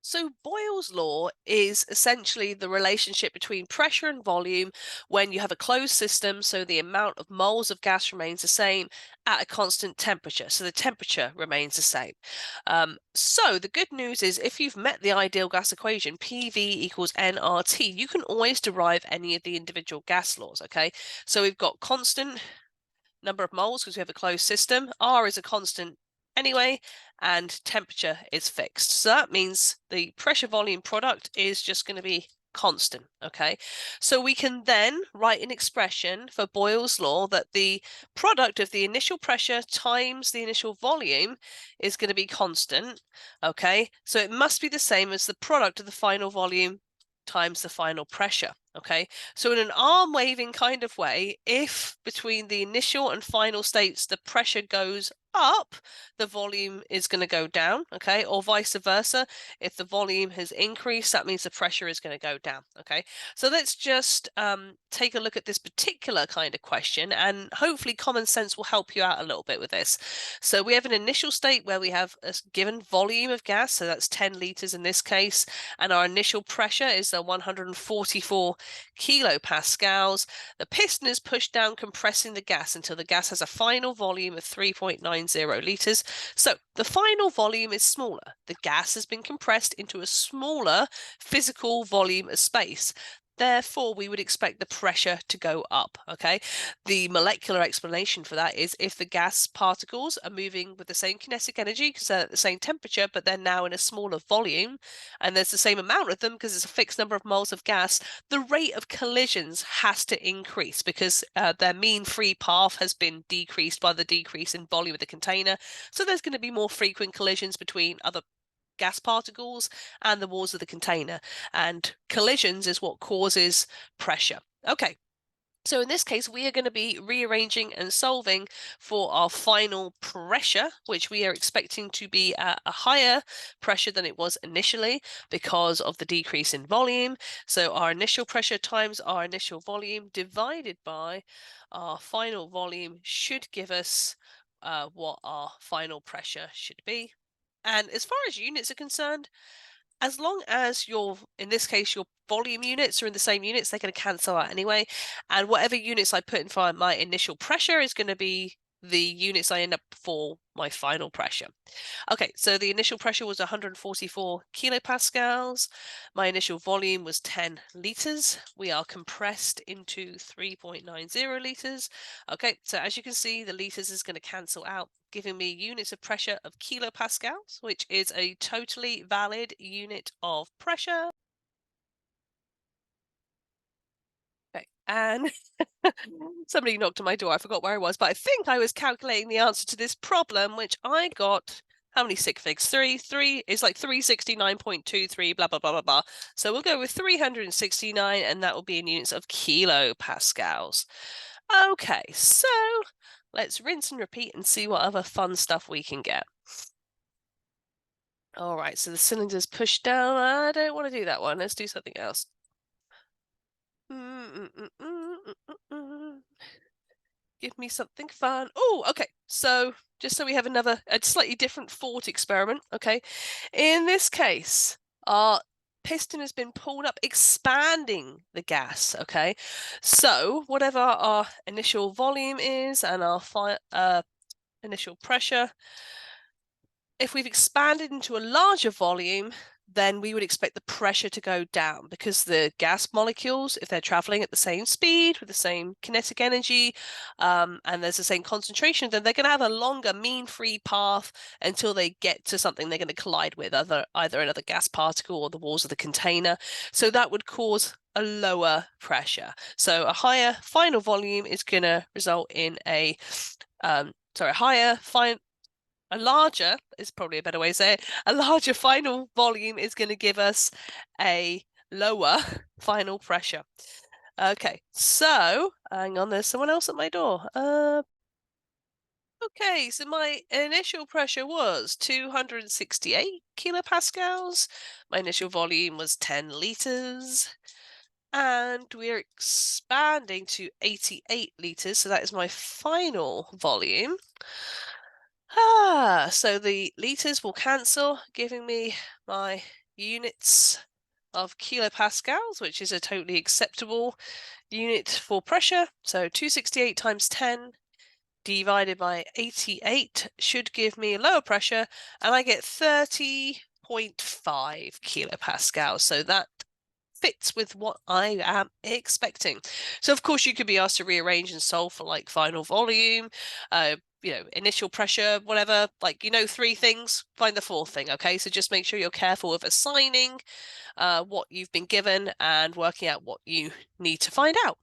So Boyle's law is essentially the relationship between pressure and volume when you have a closed system, so the amount of moles of gas remains the same at a constant temperature, so the temperature remains the same. So the good news is if you've met the ideal gas equation, PV equals nRT, you can always derive any of the individual gas laws, okay? So we've got constant number of moles because we have a closed system. R is a constant anyway, and temperature is fixed. So that means the pressure volume product is just going to be constant, okay? So we can then write an expression for Boyle's law that the product of the initial pressure times the initial volume is going to be constant, okay? So it must be the same as the product of the final volume times the final pressure. Okay, so in an arm waving kind of way, if between the initial and final states the pressure goes up, the volume is going to go down, okay, or vice versa. If the volume has increased, that means the pressure is going to go down, okay. So let's just take a look at this particular kind of question, and hopefully common sense will help you out a little bit with this. So we have an initial state where we have a given volume of gas, so that's 10 liters in this case, and our initial pressure is 144 kilopascals. The piston is pushed down, compressing the gas until the gas has a final volume of 3.90 liters. So the final volume is smaller. The gas has been compressed into a smaller physical volume of space. Therefore, we would expect the pressure to go up, okay? The molecular explanation for that is if the gas particles are moving with the same kinetic energy because they're at the same temperature, but they're now in a smaller volume, and there's the same amount of them because it's a fixed number of moles of gas, the rate of collisions has to increase because their mean free path has been decreased by the decrease in volume of the container. So there's going to be more frequent collisions between other gas particles and the walls of the container, and collisions is what causes pressure. Okay, so in this case, we are going to be rearranging and solving for our final pressure, which we are expecting to be at a higher pressure than it was initially because of the decrease in volume. So our initial pressure times our initial volume divided by our final volume should give us what our final pressure should be. And as far as units are concerned, as long as in this case, your volume units are in the same units, they're going to cancel out anyway. And whatever units I put in for my initial pressure is going to be the units I end up for my final pressure. Okay, so the initial pressure was 144 kilopascals. My initial volume was 10 liters. We are compressed into 3.90 liters. Okay, so as you can see, the liters is going to cancel out, giving me units of pressure of kilopascals, which is a totally valid unit of pressure. Okay, and somebody knocked on my door. I forgot where I was, but I think I was calculating the answer to this problem, which I got. How many sig figs? Three is like 369.23, blah, blah, blah, blah, blah. So we'll go with 369, and that will be in units of kilopascals. Okay, so let's rinse and repeat and see what other fun stuff we can get. All right, so the cylinder's pushed down. I don't want to do that one. Let's do something else. Give me something fun. Oh, okay. So just so we have a slightly different thought experiment, okay? In this case, our piston has been pulled up, expanding the gas, okay? So whatever our initial volume is and our initial pressure, if we've expanded into a larger volume, then we would expect the pressure to go down because the gas molecules, if they're traveling at the same speed with the same kinetic energy, and there's the same concentration, then they're going to have a longer mean free path until they get to something they're going to collide with, either another gas particle or the walls of the container. So that would cause a lower pressure. So a higher final volume is going to result in a larger is probably a better way to say it. A larger final volume is going to give us a lower final pressure. Okay, so hang on, there's someone else at my door. Okay, so my initial pressure was 268 kilopascals. My initial volume was 10 liters. And we're expanding to 88 liters, so that is my final volume. So the liters will cancel, giving me my units of kilopascals, which is a totally acceptable unit for pressure. So 268 times 10 divided by 88 should give me lower pressure, and I get 30.5 kilopascals. So that fits with what I am expecting. So of course you could be asked to rearrange and solve for like final volume, initial pressure, whatever, like, 3 things, find the 4th thing. Okay, so just make sure you're careful with assigning what you've been given and working out what you need to find out.